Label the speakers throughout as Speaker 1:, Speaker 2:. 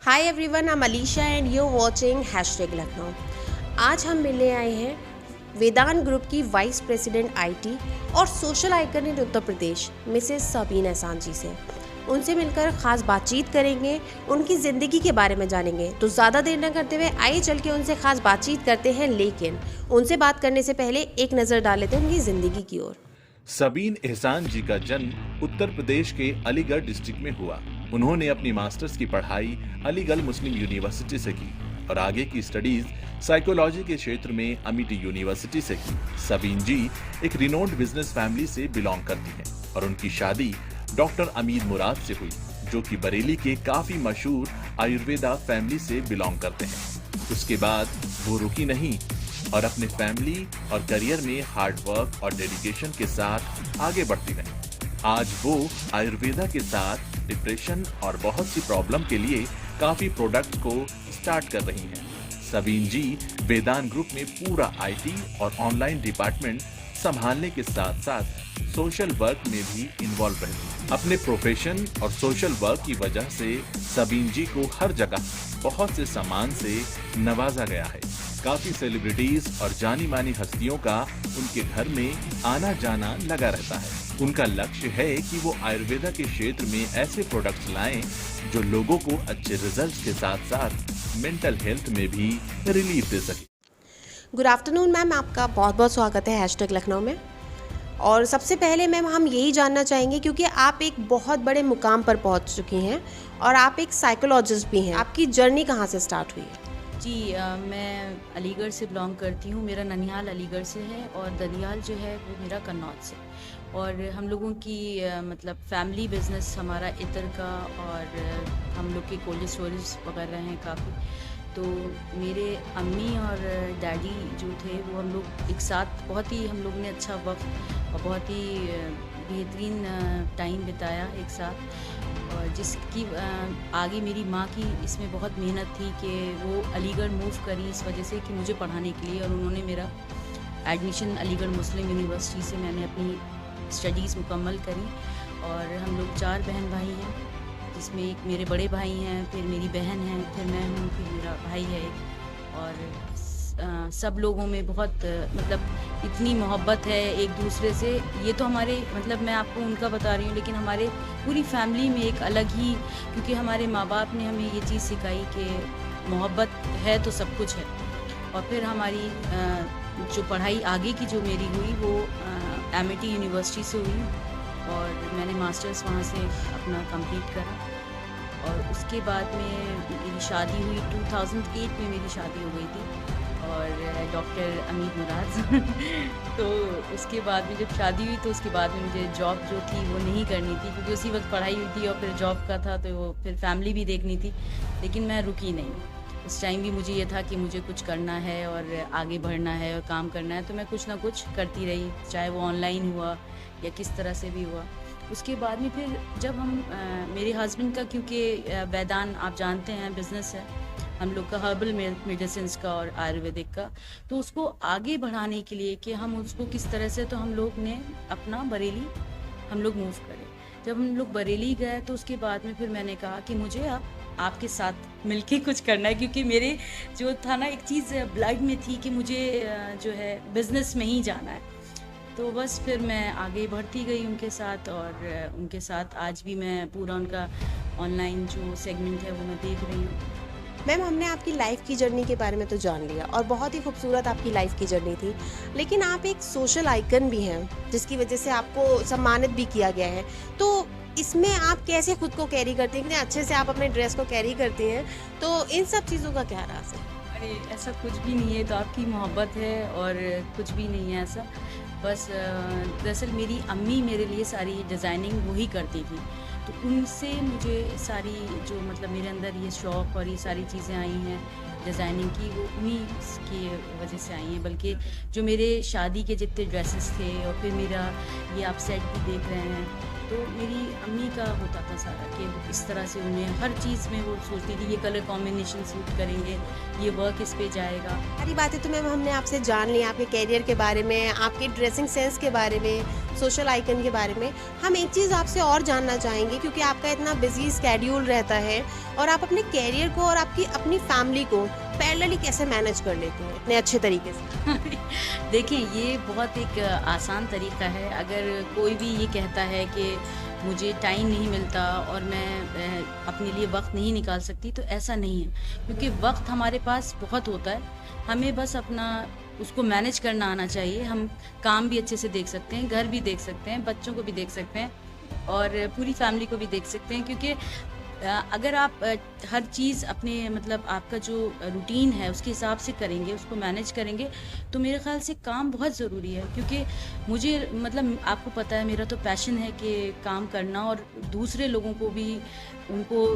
Speaker 1: Hi everyone, I am Alisha and you watching hashtag Lucknow. आज हम मिलने आए हैं वेदांत ग्रुप की वाइस प्रेसिडेंट आईटी और सोशल आइकन इन उत्तर प्रदेश मिसेस सबीन एहसान जी से। उनसे मिलकर ख़ास बातचीत करेंगे, उनकी ज़िंदगी के बारे में जानेंगे। तो ज़्यादा देर न करते हुए आइए चल के उनसे ख़ास बातचीत करते हैं, लेकिन उनसे बात करने से पहले एक नज़र डाल लेते हैं उनकी ज़िंदगी की ओर।
Speaker 2: सबीन एहसान जी का जन्म उत्तर प्रदेश के अलीगढ़ डिस्ट्रिक्ट में हुआ। उन्होंने अपनी मास्टर्स की पढ़ाई अलीगढ़ मुस्लिम यूनिवर्सिटी से की और आगे की स्टडीज साइकोलॉजी के क्षेत्र में अमिटी यूनिवर्सिटी से की। सबीन जी एक रिनोन्ड बिजनेस फैमिली से बिलोंग करती हैं और उनकी शादी डॉक्टर अमीद मुराद से हुई, जो कि बरेली के काफी मशहूर आयुर्वेदा फैमिली से बिलोंग करते हैं। उसके बाद वो रुकी नहीं और अपने फैमिली और करियर में हार्ड वर्क और डेडिकेशन के साथ आगे बढ़ती रही। आज वो आयुर्वेदा के साथ डिप्रेशन और बहुत सी प्रॉब्लम के लिए काफी प्रोडक्ट्स को स्टार्ट कर रही हैं। सबीन जी वेदांत ग्रुप में पूरा आईटी और ऑनलाइन डिपार्टमेंट संभालने के साथ साथ सोशल वर्क में भी इन्वॉल्व रहती हैं। अपने प्रोफेशन और सोशल वर्क की वजह से सबीन जी को हर जगह बहुत से सम्मान से नवाजा गया है। काफी सेलिब्रिटीज और जानी मानी हस्तियों का उनके घर में आना जाना लगा रहता है। उनका लक्ष्य है कि वो आयुर्वेदा के क्षेत्र में ऐसे प्रोडक्ट्स लाएं जो लोगों को अच्छे रिजल्ट्स के साथ साथ मेंटल हेल्थ में भी रिलीफ दे सके।
Speaker 1: गुड आफ्टरनून मैम, आपका बहुत बहुत स्वागत है हैशटैग लखनऊ में। और सबसे पहले मैम हम यही जानना चाहेंगे, क्योंकि आप एक बहुत बड़े मुकाम पर पहुंच चुकी हैं और आप एक साइकोलॉजिस्ट भी हैं। आपकी जर्नी कहाँ से स्टार्ट हुई है?
Speaker 3: जी मैं अलीगढ़ से बिलोंग करती हूँ। मेरा ननिहाल अलीगढ़ से है और दनियाल जो है वो मेरा कन्नौज से। और हम लोगों की मतलब फैमिली बिजनेस हमारा इत्र का, और हम लोग के कोल्ड स्टोरेज वगैरह हैं काफ़ी। तो मेरे अम्मी और डैडी जो थे वो हम लोग एक साथ बहुत ही हम लोग ने अच्छा वक्त और बहुत ही बेहतरीन टाइम बिताया एक साथ। और जिसकी आगे मेरी माँ की इसमें बहुत मेहनत थी कि वो अलीगढ़ मूव करी इस वजह से कि मुझे पढ़ाने के लिए, और उन्होंने मेरा एडमिशन अलीगढ़ मुस्लिम यूनिवर्सिटी से मैंने अपनी स्टडीज़ मुकम्मल करी। और हम लोग 4 बहन भाई हैं, जिसमें एक मेरे बड़े भाई हैं, फिर मेरी बहन है, फिर मैं हूँ, फिर मेरा भाई है एक। और सब लोगों में बहुत मतलब इतनी मोहब्बत है एक दूसरे से। ये तो हमारे मतलब मैं आपको उनका बता रही हूँ, लेकिन हमारे पूरी फैमिली में एक अलग ही, क्योंकि हमारे माँ बाप ने हमें ये चीज़ सिखाई कि मोहब्बत है तो सब कुछ है। और फिर हमारी जो पढ़ाई आगे की जो मेरी हुई वो एमिटी यूनिवर्सिटी से हुई और मैंने मास्टर्स वहाँ से अपना कंप्लीट करा। और उसके बाद में मेरी शादी हुई 2008 में मेरी शादी हो गई थी और डॉक्टर अमीद मुराद तो उसके बाद में जब शादी हुई तो उसके बाद में मुझे जॉब जो थी वो नहीं करनी थी, क्योंकि उसी वक्त पढ़ाई हुई थी और फिर जॉब का था, तो वो फिर फैमिली भी देखनी थी। लेकिन मैं रुकी नहीं। उस टाइम भी मुझे ये था कि मुझे कुछ करना है और आगे बढ़ना है और काम करना है, तो मैं कुछ ना कुछ करती रही, चाहे वो ऑनलाइन हुआ या किस तरह से भी हुआ। उसके बाद में फिर जब हम मेरे हस्बैंड का, क्योंकि वेदांत आप जानते हैं बिज़नेस है हम लोग का, हर्बल मेडिसिन का और आयुर्वेदिक का, तो उसको आगे बढ़ाने के लिए कि हम उसको किस तरह से, तो हम लोग ने अपना बरेली हम लोग मूव करे। जब हम लोग बरेली गए तो उसके बाद में फिर मैंने कहा कि मुझे अब आपके साथ मिलके कुछ करना है, क्योंकि मेरे जो था ना एक चीज़ ब्लड में थी कि मुझे जो है बिज़नेस में ही जाना है। तो बस फिर मैं आगे बढ़ती गई उनके साथ, और उनके साथ आज भी मैं पूरा उनका ऑनलाइन जो सेगमेंट है वो मैं देख रही हूँ।
Speaker 1: मैम, हमने आपकी लाइफ की जर्नी के बारे में तो जान लिया और बहुत ही खूबसूरत आपकी लाइफ की जर्नी थी, लेकिन आप एक सोशल आइकन भी हैं जिसकी वजह से आपको सम्मानित भी किया गया है। तो इसमें आप कैसे खुद को कैरी करती हैं? कितने अच्छे से आप अपने ड्रेस को कैरी करती हैं, तो इन सब चीज़ों का क्या राज है?
Speaker 3: अरे ऐसा कुछ भी नहीं है, तो आपकी मोहब्बत है और कुछ भी नहीं है ऐसा। बस दरअसल मेरी अम्मी मेरे लिए सारी डिज़ाइनिंग वही करती थी, तो उनसे मुझे सारी जो मतलब मेरे अंदर ये शौक़ और ये सारी चीज़ें आई हैं डिज़ाइनिंग की, वो उन्हीं की वजह से आई हैं। बल्कि जो मेरे शादी के जितने ड्रेसेस थे और फिर मेरा ये आप सेट भी देख रहे हैं, तो मेरी अम्मी का होता था सारा कि इस तरह से उन्हें हर चीज़ में वो सोचती थी ये कलर कॉम्बिनेशन सूट करेंगे, ये वर्क इस पे जाएगा।
Speaker 1: सारी बातें तो मैम हमने आपसे जान ली, आपके कैरियर के बारे में, आपके ड्रेसिंग सेंस के बारे में, सोशल आइकन के बारे में। हम एक चीज़ आपसे और जानना चाहेंगे, क्योंकि आपका इतना बिजी स्केड्यूल रहता है और आप अपने कैरियर को और आपकी अपनी फैमिली को पैरेलली कैसे मैनेज कर लेते हैं इतने अच्छे तरीके से?
Speaker 3: देखिए, ये बहुत एक आसान तरीका है। अगर कोई भी ये कहता है कि मुझे टाइम नहीं मिलता और मैं अपने लिए वक्त नहीं निकाल सकती, तो ऐसा नहीं है, क्योंकि वक्त हमारे पास बहुत होता है। हमें बस अपना उसको मैनेज करना आना चाहिए। हम काम भी अच्छे से देख सकते हैं, घर भी देख सकते हैं, बच्चों को भी देख सकते हैं और पूरी फैमिली को भी देख सकते हैं, क्योंकि अगर आप हर चीज़ अपने मतलब आपका जो रूटीन है उसके हिसाब से करेंगे, उसको मैनेज करेंगे, तो मेरे ख़्याल से काम बहुत ज़रूरी है। क्योंकि मुझे मतलब आपको पता है मेरा तो पैशन है कि काम करना और दूसरे लोगों को भी उनको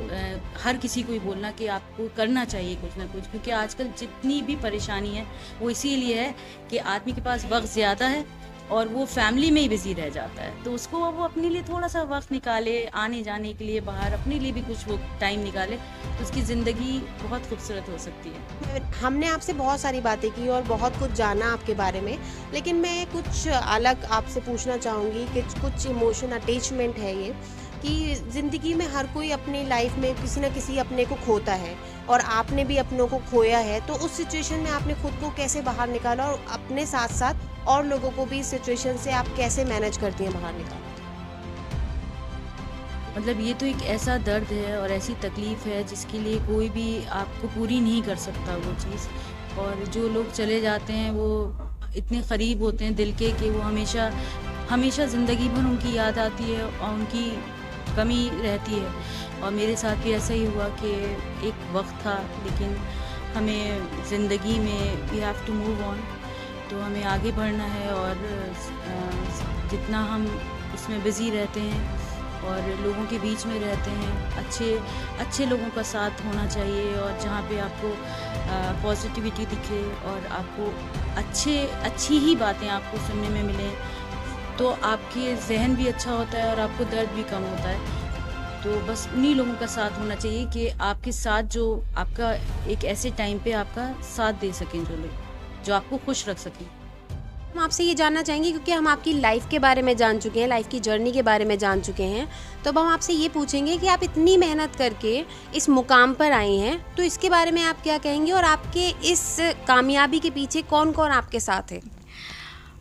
Speaker 3: हर किसी को ही बोलना कि आपको करना चाहिए कुछ ना कुछ, क्योंकि आजकल जितनी भी परेशानी है वो इसीलिए है कि आदमी के पास वक्त ज़्यादा है और वो फैमिली में ही बिजी रह जाता है। तो उसको वो अपने लिए थोड़ा सा वक्त निकाले, आने जाने के लिए बाहर अपने लिए भी कुछ वो टाइम निकाले, तो उसकी ज़िंदगी बहुत खूबसूरत हो सकती है।
Speaker 1: हमने आपसे बहुत सारी बातें की और बहुत कुछ जाना आपके बारे में, लेकिन मैं कुछ अलग आपसे पूछना चाहूँगी कि कुछ इमोशन अटैचमेंट है ये, कि ज़िंदगी में हर कोई अपनी लाइफ में किसी न किसी अपने को खोता है और आपने भी अपनों को खोया है। तो उस सिचुएशन में आपने खुद को कैसे बाहर निकाला और अपने साथ साथ और लोगों को भी इस सिचुएशन से आप कैसे मैनेज करती हैं बाहर निकालना?
Speaker 3: मतलब ये तो एक ऐसा दर्द है और ऐसी तकलीफ़ है जिसके लिए कोई भी आपको पूरी नहीं कर सकता वो चीज़। और जो लोग चले जाते हैं वो इतने क़रीब होते हैं दिल के कि वो हमेशा हमेशा ज़िंदगी भर उनकी याद आती है और उनकी कमी रहती है। और मेरे साथ भी ऐसा ही हुआ कि एक वक्त था, लेकिन हमें ज़िंदगी में we have to move on, तो हमें आगे बढ़ना है और जितना हम उसमें बिज़ी रहते हैं और लोगों के बीच में रहते हैं, अच्छे लोगों का साथ होना चाहिए और जहाँ पे आपको पॉजिटिविटी दिखे और आपको अच्छी ही बातें आपको सुनने में मिलें, तो आपके ज़हन भी अच्छा होता है और आपको दर्द भी कम होता है। तो बस उन्हीं लोगों का साथ होना चाहिए कि आपके साथ जो आपका एक ऐसे टाइम पे आपका साथ दे सकें, जो लोग जो आपको खुश रख सकें।
Speaker 1: हम आपसे ये जानना चाहेंगे, क्योंकि हम आपकी लाइफ के बारे में जान चुके हैं, लाइफ की जर्नी के बारे में जान चुके हैं, तो अब हम आपसे ये पूछेंगे कि आप इतनी मेहनत करके इस मुकाम पर आई हैं, तो इसके बारे में आप क्या कहेंगे और आपके इस कामयाबी के पीछे कौन कौन आपके साथ है?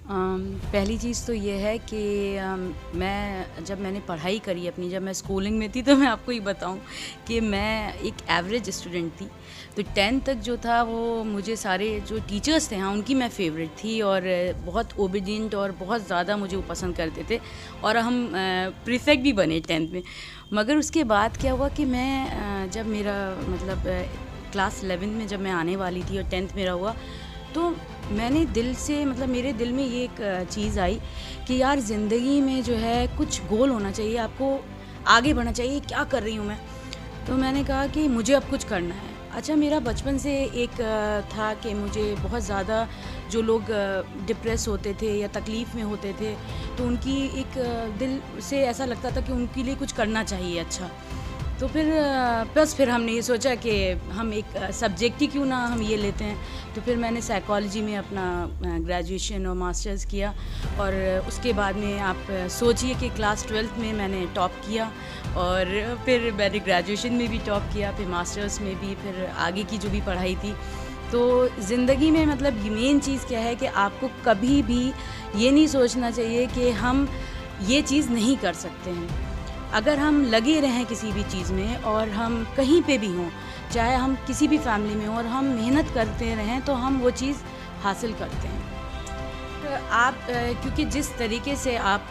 Speaker 3: पहली चीज़ तो ये है कि मैंने पढ़ाई करी अपनी, जब मैं स्कूलिंग में थी, तो मैं आपको ये बताऊं कि मैं एक एवरेज स्टूडेंट थी। तो 10th तक जो था वो मुझे सारे जो टीचर्स थे, हाँ, उनकी मैं फेवरेट थी और बहुत ओबीडियंट और बहुत ज़्यादा मुझे वो पसंद करते थे और हम प्रीफेक्ट भी बने 10th में। मगर उसके बाद क्या हुआ कि मैं जब मेरा मतलब क्लास 11 में जब मैं आने वाली थी और 10th मेरा हुआ, तो मैंने दिल से मतलब मेरे दिल में ये एक चीज़ आई कि यार ज़िंदगी में जो है कुछ गोल होना चाहिए, आपको आगे बढ़ना चाहिए। क्या कर रही हूँ मैं? तो मैंने कहा कि मुझे अब कुछ करना है। अच्छा, मेरा बचपन से एक था कि मुझे बहुत ज़्यादा जो लोग डिप्रेस होते थे या तकलीफ़ में होते थे, तो उनकी एक दिल से ऐसा लगता था कि उनके लिए कुछ करना चाहिए अच्छा। तो फिर हमने ये सोचा कि हम एक सब्जेक्ट ही क्यों ना हम ये लेते हैं। तो फिर मैंने साइकोलॉजी में अपना ग्रेजुएशन और मास्टर्स किया और उसके बाद में आप सोचिए कि क्लास 12th में मैंने टॉप किया और फिर मैंने ग्रेजुएशन में भी टॉप किया, फिर मास्टर्स में भी, फिर आगे की जो भी पढ़ाई थी। तो ज़िंदगी में मतलब मेन चीज़ क्या है कि आपको कभी भी ये नहीं सोचना चाहिए कि हम ये चीज़ नहीं कर सकते हैं। अगर हम लगे रहें किसी भी चीज़ में और हम कहीं पे भी हों, चाहे हम किसी भी फैमिली में हों, और हम मेहनत करते रहें, तो हम वो चीज़ हासिल करते हैं। तो आप क्योंकि जिस तरीके से आप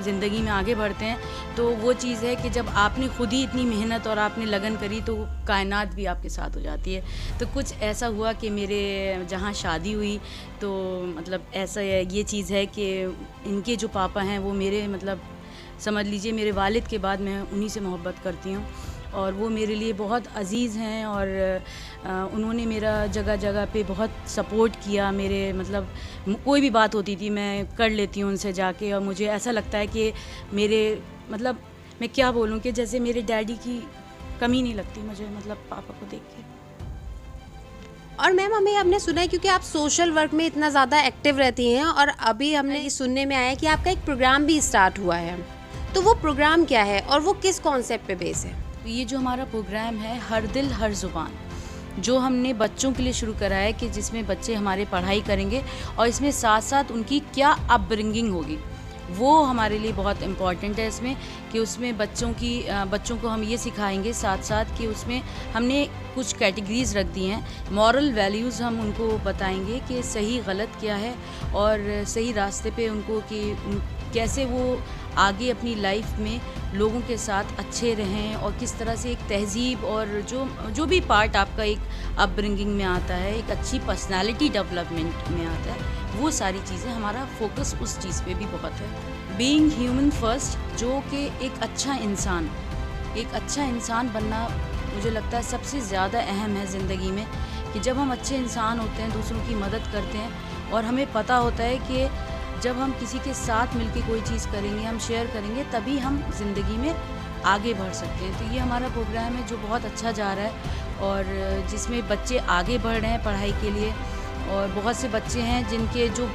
Speaker 3: ज़िंदगी में आगे बढ़ते हैं, तो वो चीज़ है कि जब आपने खुद ही इतनी मेहनत और आपने लगन करी, तो कायनात भी आपके साथ हो जाती है। तो कुछ ऐसा हुआ कि मेरे जहाँ शादी हुई, तो मतलब ऐसा ये चीज़ है कि इनके जो पापा हैं वो मेरे मतलब समझ लीजिए मेरे वालिद के बाद मैं उन्हीं से मोहब्बत करती हूँ और वो मेरे लिए बहुत अज़ीज़ हैं और उन्होंने मेरा जगह जगह पे बहुत सपोर्ट किया। मेरे मतलब कोई भी बात होती थी मैं कर लेती हूँ उनसे जाके, और मुझे ऐसा लगता है कि मतलब मैं क्या बोलूँ कि जैसे मेरे डैडी की कमी नहीं लगती मुझे, मतलब पापा को देख के।
Speaker 1: और मैम हमें हमने सुना है क्योंकि आप सोशल वर्क में इतना ज़्यादा एक्टिव रहती हैं और अभी हमने ये सुनने में आया है कि आपका एक प्रोग्राम भी स्टार्ट हुआ है, तो वो प्रोग्राम क्या है और वो किस कॉन्सेप्ट पे बेस है?
Speaker 3: ये जो हमारा प्रोग्राम है हर दिल हर ज़ुबान, जो हमने बच्चों के लिए शुरू करा है कि जिसमें बच्चे हमारे पढ़ाई करेंगे और इसमें साथ साथ उनकी क्या अपब्रिंगिंग होगी वो हमारे लिए बहुत इम्पॉर्टेंट है इसमें, कि उसमें बच्चों को हम ये सिखाएंगे साथ साथ कि उसमें हमने कुछ कैटेगरीज रख दी हैं, मॉरल वैल्यूज़ हम उनको बताएंगे कि सही गलत क्या है और सही रास्ते पे उनको कि कैसे वो आगे अपनी लाइफ में लोगों के साथ अच्छे रहें और किस तरह से एक तहज़ीब और जो भी पार्ट आपका एक अपब्रिंगिंग में आता है, एक अच्छी पर्सनालिटी डेवलपमेंट में आता है, वो सारी चीज़ें हमारा फोकस उस चीज़ पे भी बहुत है। बीइंग ह्यूमन फर्स्ट, जो कि एक अच्छा इंसान बनना मुझे लगता है सबसे ज़्यादा अहम है ज़िंदगी में, कि जब हम अच्छे इंसान होते हैं, दूसरों की मदद करते हैं और हमें पता होता है कि जब हम किसी के साथ मिलके कोई चीज़ करेंगे, हम शेयर करेंगे, तभी हम ज़िंदगी में आगे बढ़ सकते हैं। तो ये हमारा प्रोग्राम है जो बहुत अच्छा जा रहा है और जिसमें बच्चे आगे बढ़ रहे हैं पढ़ाई के लिए, और बहुत से बच्चे हैं जिनके जो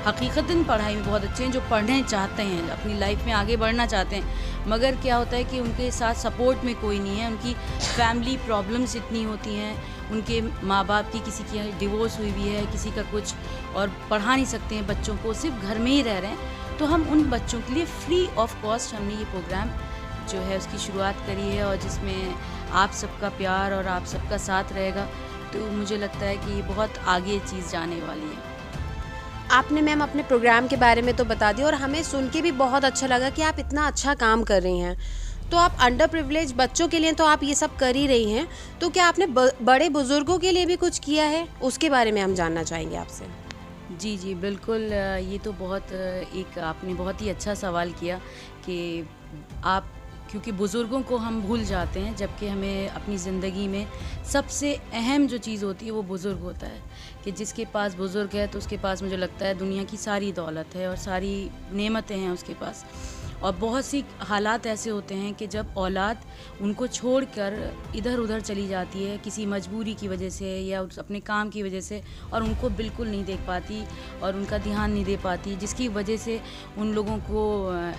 Speaker 3: हकीकतन पढ़ाई में बहुत अच्छे हैं, जो पढ़ने चाहते हैं, अपनी लाइफ में आगे बढ़ना चाहते हैं, मगर क्या होता है कि उनके साथ सपोर्ट में कोई नहीं है, उनकी फैमिली प्रॉब्लम्स इतनी होती हैं, उनके माँ बाप की किसी की डिवोर्स हुई हुई है, किसी का कुछ, और पढ़ा नहीं सकते हैं बच्चों को, सिर्फ घर में ही रह रहे हैं। तो हम उन बच्चों के लिए फ्री ऑफ कॉस्ट हमने ये प्रोग्राम जो है उसकी शुरुआत करी है, और जिसमें आप सबका प्यार और आप सबका साथ रहेगा, तो मुझे लगता है कि बहुत आगे चीज़ जाने वाली है।
Speaker 1: आपने मैम अपने प्रोग्राम के बारे में तो बता दिया और हमें सुन के भी बहुत अच्छा लगा कि आप इतना अच्छा काम कर रही हैं। तो आप अंडर प्रिविलेज बच्चों के लिए तो आप ये सब कर ही रही हैं, तो क्या आपने बड़े बुजुर्गों के लिए भी कुछ किया है? उसके बारे में हम जानना चाहेंगे आपसे।
Speaker 3: जी जी बिल्कुल, ये तो बहुत आपने बहुत ही अच्छा सवाल किया कि आप, क्योंकि बुज़ुर्गों को हम भूल जाते हैं, जबकि हमें अपनी ज़िंदगी में सबसे अहम जो चीज़ होती है वो बुज़ुर्ग होता है, कि जिसके पास बुज़ुर्ग है तो उसके पास मुझे लगता है दुनिया की सारी दौलत है और सारी नेमतें हैं उसके पास। और बहुत सी हालात ऐसे होते हैं कि जब औलाद उनको छोड़कर इधर उधर चली जाती है किसी मजबूरी की वजह से या अपने काम की वजह से, और उनको बिल्कुल नहीं देख पाती और उनका ध्यान नहीं दे पाती, जिसकी वजह से उन लोगों को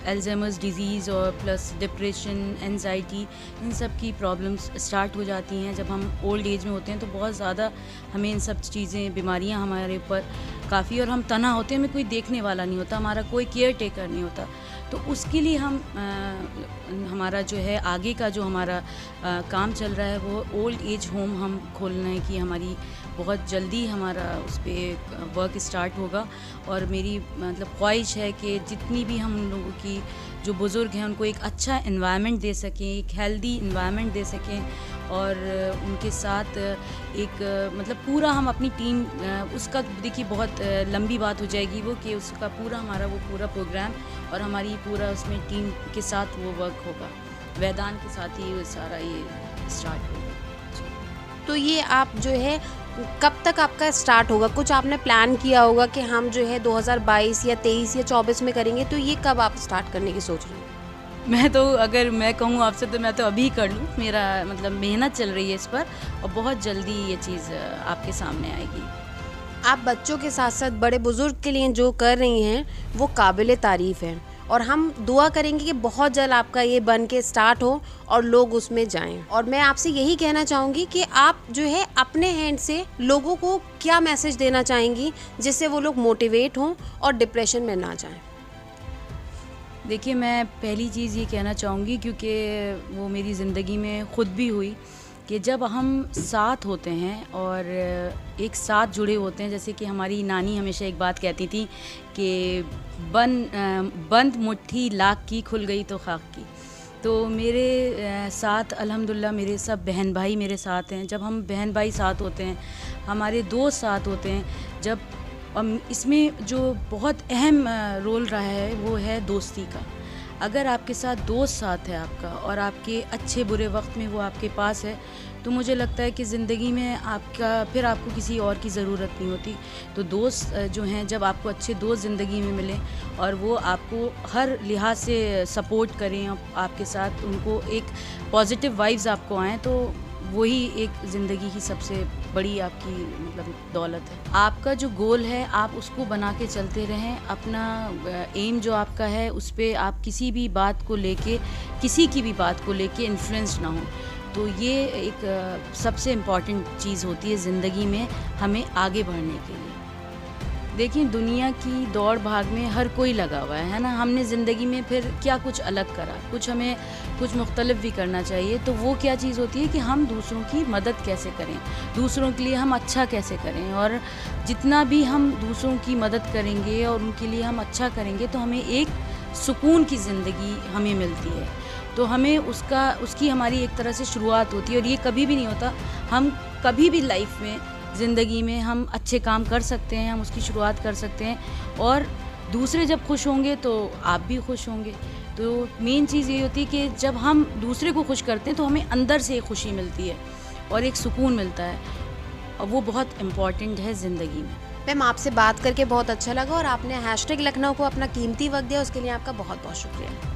Speaker 3: अल्जाइमर्स डिज़ीज़ और प्लस डिप्रेशन, एंजाइटी, इन सब की प्रॉब्लम्स स्टार्ट हो जाती हैं। जब हम ओल्ड एज में होते हैं तो बहुत ज़्यादा हमें इन सब चीज़ें, बीमारियां हमारे ऊपर काफ़ी, और हम तन्हा होते हैं, हमें कोई देखने वाला नहीं होता, हमारा कोई केयर टेकर नहीं होता। तो उसके लिए हमारा जो है आगे का जो हमारा काम चल रहा है वो ओल्ड एज होम हम खोलने की हमारी बहुत जल्दी हमारा उस पर वर्क स्टार्ट होगा। और मेरी मतलब ख्वाहिश है कि जितनी भी हम उन लोगों की जो बुज़ुर्ग हैं उनको एक अच्छा इन्वायरमेंट दे सकें, एक हेल्दी इन्वायरमेंट दे सकें, और उनके साथ एक मतलब पूरा हम अपनी टीम, उसका देखिए बहुत लंबी बात हो जाएगी वो, कि उसका पूरा हमारा वो पूरा प्रोग्राम और हमारी पूरा उसमें टीम के साथ वो वर्क होगा, वेदांत के साथ ही सारा ये स्टार्ट होगा।
Speaker 1: तो ये आप जो है कब तक आपका स्टार्ट होगा? कुछ आपने प्लान किया होगा कि हम जो है 2022 या 23 या 24 में करेंगे, तो ये कब आप स्टार्ट करने की सोच रहे हैं?
Speaker 3: मैं तो, अगर मैं कहूँ आपसे तो मैं तो अभी कर लूँ, मेरा मतलब मेहनत चल रही है इस पर, और बहुत जल्दी ये चीज़ आपके सामने आएगी।
Speaker 1: आप बच्चों के साथ साथ बड़े बुजुर्ग के लिए जो कर रही हैं वो काबिले तारीफ़ है, और हम दुआ करेंगे कि बहुत जल्द आपका ये बन के स्टार्ट हो और लोग उसमें जाएं। और मैं आपसे यही कहना चाहूँगी कि आप जो है अपने हैंड से लोगों को क्या मैसेज देना चाहेंगी जिससे वो लोग मोटिवेट हों और डिप्रेशन में ना जाएं?
Speaker 3: देखिए, मैं पहली चीज़ ये कहना चाहूँगी, क्योंकि वो मेरी ज़िंदगी में ख़ुद भी हुई, कि जब हम साथ होते हैं और एक साथ जुड़े होते हैं, जैसे कि हमारी नानी हमेशा एक बात कहती थी कि बंद मुट्ठी लाख की, खुल गई तो खाक की। तो मेरे साथ अल्हम्दुलिल्लाह मेरे सब बहन भाई मेरे साथ हैं। जब हम बहन भाई साथ होते हैं, हमारे दोस्त साथ होते हैं, जब इसमें जो बहुत अहम रोल रहा है वो है दोस्ती का। अगर आपके साथ दोस्त साथ है आपका और आपके अच्छे बुरे वक्त में वो आपके पास है, तो मुझे लगता है कि ज़िंदगी में आपको किसी और की ज़रूरत नहीं होती। तो दोस्त जो हैं, जब आपको अच्छे दोस्त ज़िंदगी में मिलें और वो आपको हर लिहाज से सपोर्ट करें, आपके साथ उनको एक पॉजिटिव वाइब्स आपको आएँ, तो वही एक ज़िंदगी की सबसे बड़ी आपकी मतलब दौलत है। आपका जो गोल है आप उसको बना के चलते रहें। अपना एम जो आपका है उस पे आप किसी की भी बात को लेके इन्फ्लुएंस ना हो। तो ये एक सबसे इम्पॉर्टेंट चीज़ होती है ज़िंदगी में हमें आगे बढ़ने के लिए। देखिए, दुनिया की दौड़ भाग में हर कोई लगा हुआ है ना। हमने ज़िंदगी में फिर क्या कुछ अलग करा, हमें कुछ मुख्तलिफ भी करना चाहिए। तो वो क्या चीज़ होती है कि हम दूसरों की मदद कैसे करें, दूसरों के लिए हम अच्छा कैसे करें, और जितना भी हम दूसरों की मदद करेंगे और उनके लिए हम अच्छा करेंगे तो हमें एक सुकून की ज़िंदगी हमें मिलती है। तो हमें उसकी हमारी एक तरह से शुरुआत होती है, और ये कभी भी नहीं होता। हम कभी भी लाइफ में, ज़िंदगी में हम अच्छे काम कर सकते हैं, हम उसकी शुरुआत कर सकते हैं, और दूसरे जब खुश होंगे तो आप भी खुश होंगे। तो मेन चीज़ ये होती है कि जब हम दूसरे को खुश करते हैं तो हमें अंदर से एक खुशी मिलती है और एक सुकून मिलता है, और वो बहुत इम्पॉर्टेंट है ज़िंदगी में।
Speaker 1: मैम, आपसे बात करके बहुत अच्छा लगा और आपने हैशटैग लखनऊ को अपना कीमती वक्त दिया, उसके लिए आपका बहुत बहुत शुक्रिया।